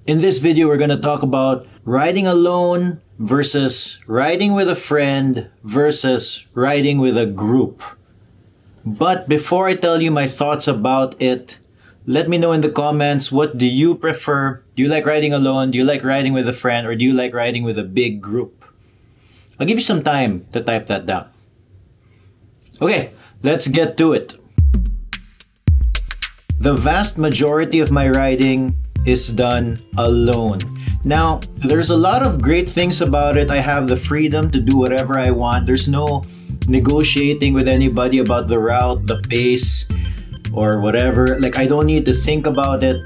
In this video, we're going to talk about riding alone versus riding with a friend versus riding with a group. But before I tell you my thoughts about it, let me know in the comments, what do you prefer? Do you like riding alone? Do you like riding with a friend? Or do you like riding with a big group? I'll give you some time to type that down. Okay, let's get to it. The vast majority of my riding is done alone. Now, there's a lot of great things about it. I have the freedom to do whatever I want. There's no negotiating with anybody about the route, the pace, or whatever. Like, I don't need to think about it.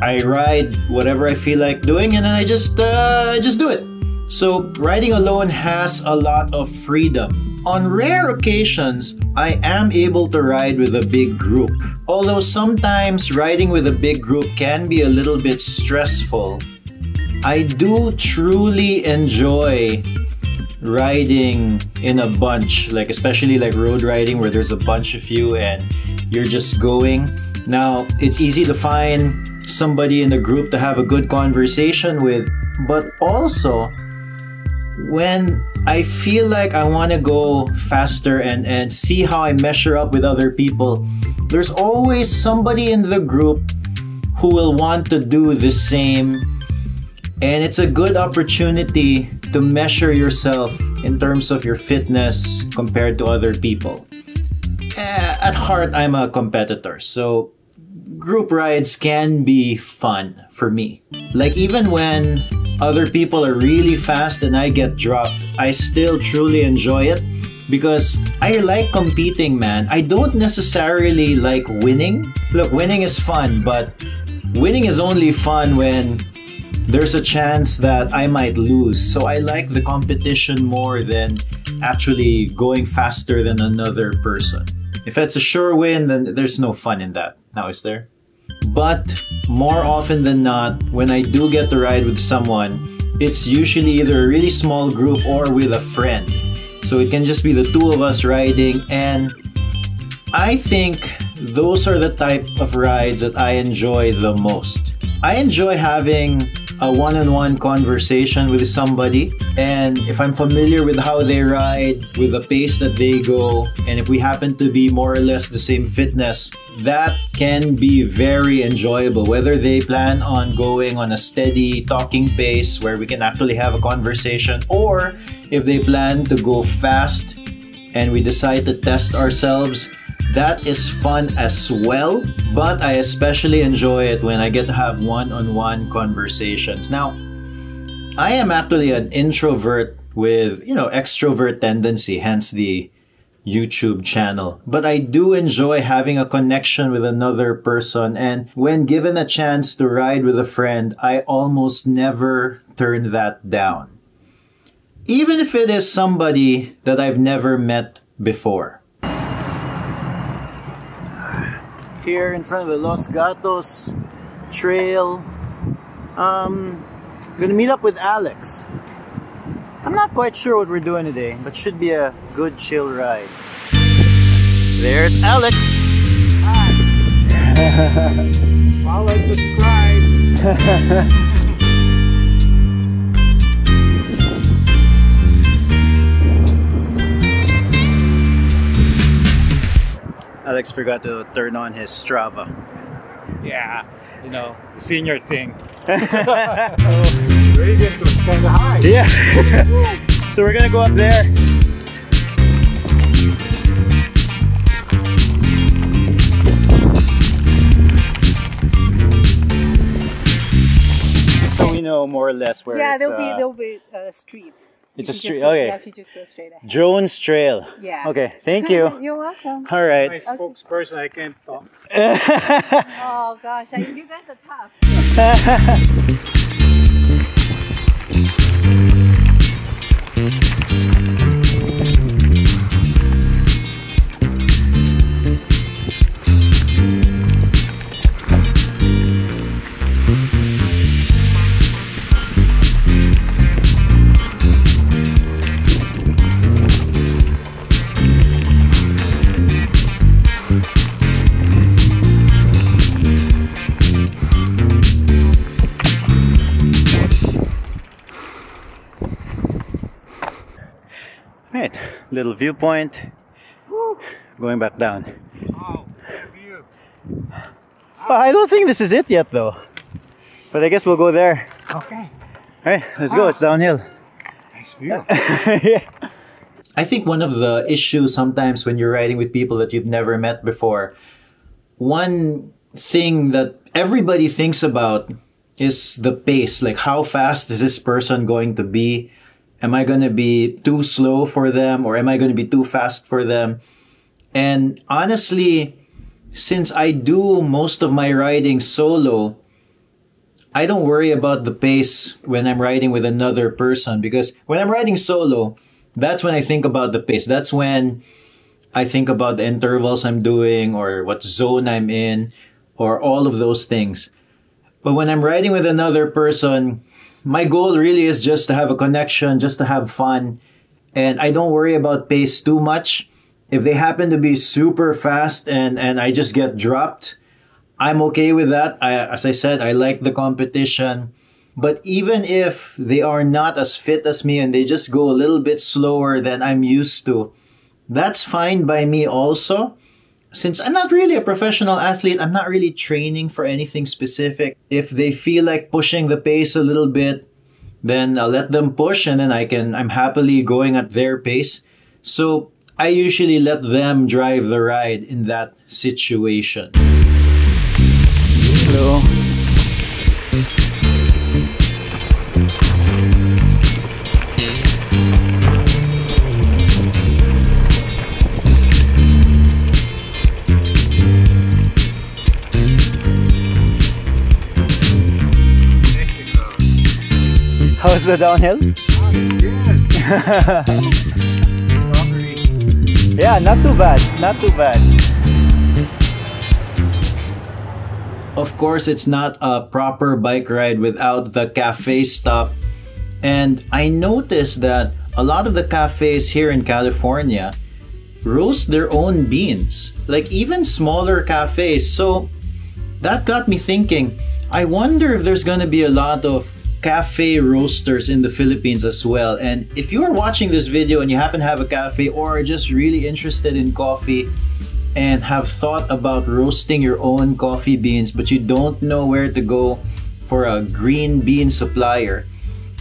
I ride whatever I feel like doing, and then I just do it. So riding alone has a lot of freedom. On rare occasions, I am able to ride with a big group. Although sometimes riding with a big group can be a little bit stressful, I do truly enjoy riding in a bunch, like especially like road riding where there's a bunch of you and you're just going. Now, it's easy to find somebody in the group to have a good conversation with, but also when I feel like I want to go faster and see how I measure up with other people, there's always somebody in the group who will want to do the same. And it's a good opportunity to measure yourself in terms of your fitness compared to other people. At heart, I'm a competitor, so group rides can be fun for me. Like, even when other people are really fast and I get dropped, I still truly enjoy it because I like competing, man. I don't necessarily like winning. Look, winning is fun, but winning is only fun when there's a chance that I might lose. So I like the competition more than actually going faster than another person. If it's a sure win, then there's no fun in that. Now, is there? But more often than not, when I do get to ride with someone, it's usually either a really small group or with a friend. So it can just be the two of us riding, and I think those are the type of rides that I enjoy the most. I enjoy having a one-on-one conversation with somebody, and if I'm familiar with how they ride, with the pace that they go, and if we happen to be more or less the same fitness, that can be very enjoyable. Whether they plan on going on a steady talking pace where we can actually have a conversation, or if they plan to go fast and we decide to test ourselves, that is fun as well. But I especially enjoy it when I get to have one-on-one conversations. Now, I am actually an introvert with, extrovert tendency, hence the YouTube channel. But I do enjoy having a connection with another person, and when given a chance to ride with a friend, I almost never turn that down. Even if it is somebody that I've never met before. Here in front of the Los Gatos Trail, I'm gonna meet up with Alex. I'm not quite sure what we're doing today, but should be a good chill ride. There's Alex. Hi. Follow and subscribe. Alex forgot to turn on his Strava. Yeah, senior thing. Gradient was kind of high. Yeah. So we're gonna go up there. So we know more or less where it's... Yeah, there'll be a street. It's a street, okay. Yeah, if you just go straight ahead. Jones Trail. Yeah. Okay, thank you. You're welcome. All right. My spokesperson, I can't talk. Oh gosh, you guys are tough. Right, little viewpoint. Going back down. Wow, what a view. Well, I don't think this is it yet though. But I guess we'll go there. Okay. Alright, let's go. It's downhill. Nice view. Yeah. I think one of the issues sometimes when you're riding with people that you've never met before, one thing that everybody thinks about is the pace. Like, how fast is this person going to be? Am I going to be too slow for them, or am I going to be too fast for them? And honestly, since I do most of my riding solo, I don't worry about the pace when I'm riding with another person, because when I'm riding solo, that's when I think about the pace. That's when I think about the intervals I'm doing, or what zone I'm in, or all of those things. But when I'm riding with another person, my goal really is just to have a connection, just to have fun. And I don't worry about pace too much. If they happen to be super fast and I just get dropped, I'm okay with that. As I said, I like the competition. But even if they are not as fit as me and they just go a little bit slower than I'm used to, that's fine by me also. Since I'm not really a professional athlete, I'm not really training for anything specific. If they feel like pushing the pace a little bit, then I'll let them push, and then I'm happily going at their pace. So I usually let them drive the ride in that situation. Hello. How's the downhill? Yeah, not too bad, not too bad. Of course, it's not a proper bike ride without the cafe stop. And I noticed that a lot of the cafes here in California roast their own beans, like even smaller cafes. So that got me thinking, I wonder if there's gonna be a lot of cafe roasters in the Philippines as well. And if you are watching this video and you happen to have a cafe, or are just really interested in coffee and have thought about roasting your own coffee beans, but you don't know where to go for a green bean supplier,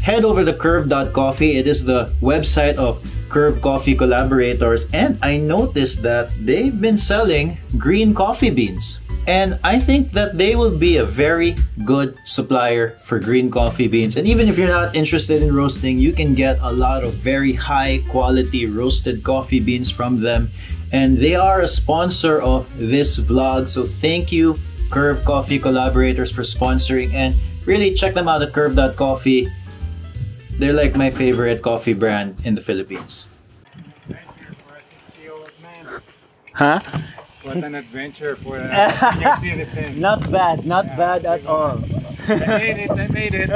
head over to curve.coffee. It is the website of Curve Coffee collaborators, and I noticed that they've been selling green coffee beans. And I think that they will be a very good supplier for green coffee beans. And even if you're not interested in roasting, you can get a lot of very high quality roasted coffee beans from them. And they are a sponsor of this vlog. So thank you, Curve Coffee collaborators, for sponsoring. And really check them out at curve.coffee. They're like my favorite coffee brand in the Philippines. Huh? What an adventure for a senior citizen. Not bad, not bad at all. I made it, I made it.